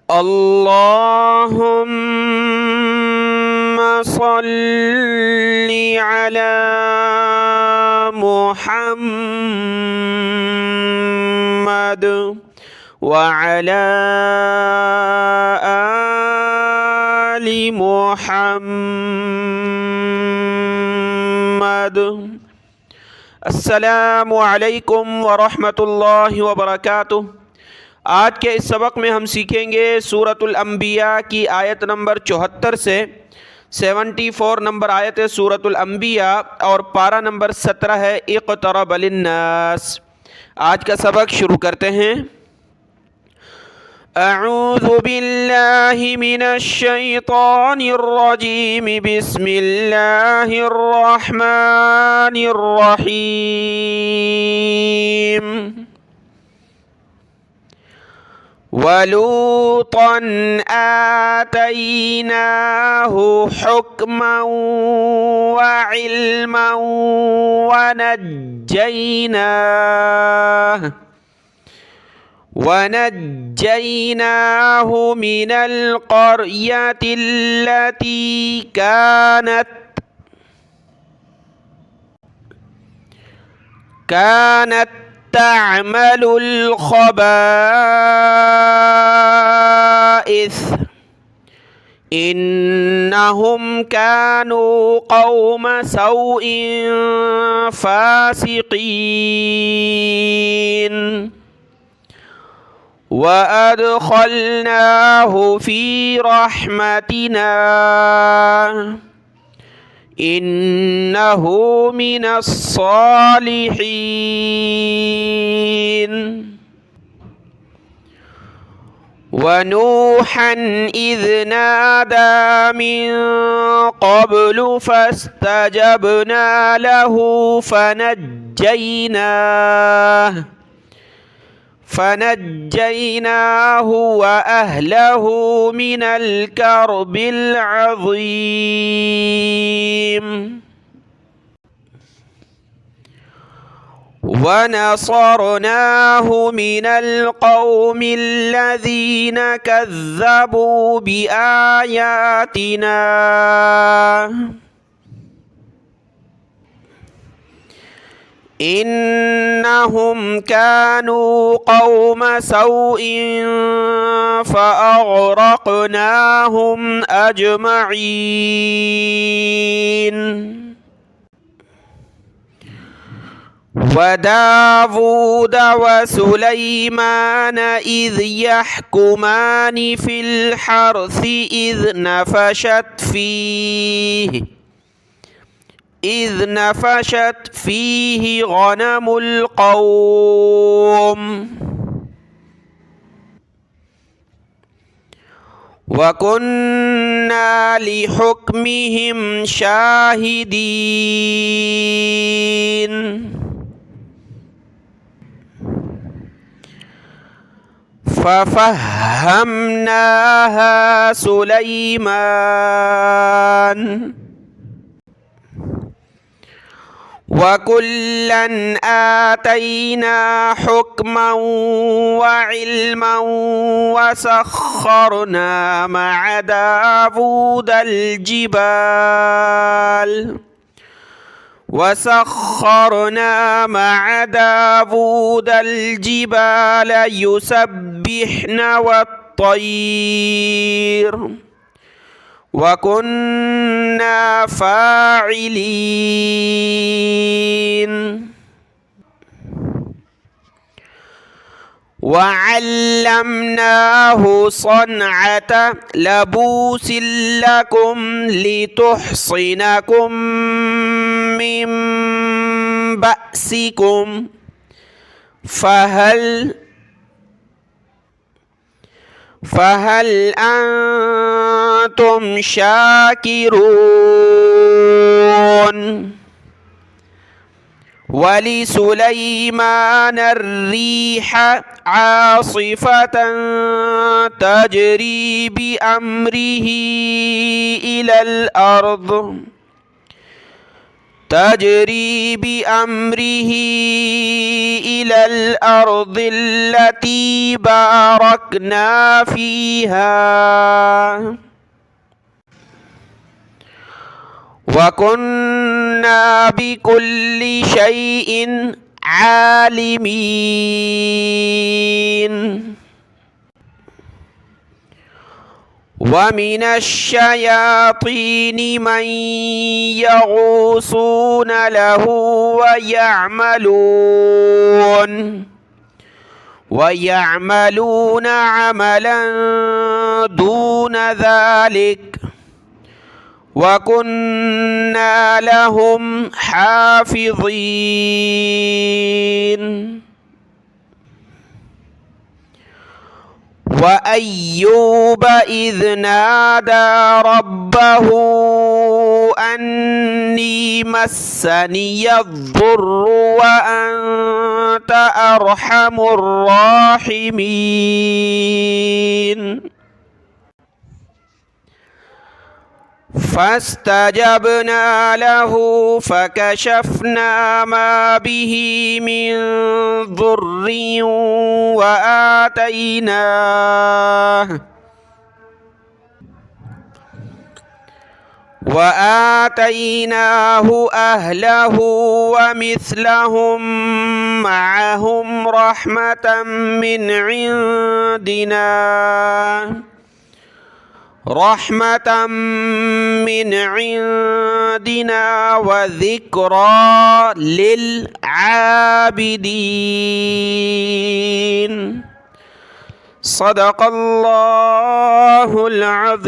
اللهم صل على محمد وعلى آل محمد। अस्सलामु अलैकुम वरहमतुल्लाहि वबरकातुह। आज के इस सबक में हम सीखेंगे सूरतुल अंबिया की आयत नंबर 74 से 74 नंबर आयत है सूरतुल अंबिया और पारा नंबर 17 है इक़्तरब लिन्नास। आज का सबक शुरू करते हैं। अऊज़ु बिल्लाहि मिनश शैतानिर रजीम, बिस्मिल्लाहिर रहमानिर रहीम। वलूतन आतैनाहु हुक्मन व इल्मन वनज्जैनाहु मिनल क़र्यतिल्लती कानत तअमलुल ख़बाइस इन्नहुम कानू क़ौम सौइन फ़ासिक़ीन वअदख़लनाहु फ़ी रहमतिना इन्नहु मिनस्सालिहीन। वनूहन इज़ नादा मिन क़ब्लु फ़स्तजबना लहु फ़नज्जैनाहु व अहलहु मिनल कर्बिल अज़ीम। वनसरनाहु मिनल क़ौमिल्लज़ीन कज़्ज़बू बिआयातिना इन्नहुम कानू क़ौम सौइन फ़अग़रक़नाहुम अजमईन। वदावूद वसुलैमान इज़ यहकुमान फ़िल हर्थ इज़ नफ़शत फ़ीहि गनमुल क़ौम वकुन्ना लिहुक्मिहिम शाहिदीन। फ़फ़हम्नाहा सुलैमान वकुल्लन आतैना हुक्मन व इल्मन वसख्खरना मअ दावूदल जिबाल युसब्बिहन वत्तैर वकुन्ना फ़ाइलीन। वअल्लमनाहु सनअत लबूसिन लकुम लितुहसिनकुम मिन बअसिकुम फ़हल अंतुम शाकिरून। वलिसुलैमान अर्रीह आसिफतन तजरी बिअम्रिही इलल अर्द تجري بأمره إلى الأرض التي باركنا فيها وكنا بكل شيء عالمين ومن الشياطين من يغوصون له ويعملون عملا دون ذلك وكنا لهم حافظين وأيوب إذ نادى ربه أني مسني الضر وأنت أرحم الراحمين فاستجبنا له فكشفنا ما به من ضر وآتيناه أهله ومثلهم معهم رحمة من عندنا وذكرى للعابدين صدق الله العظيم.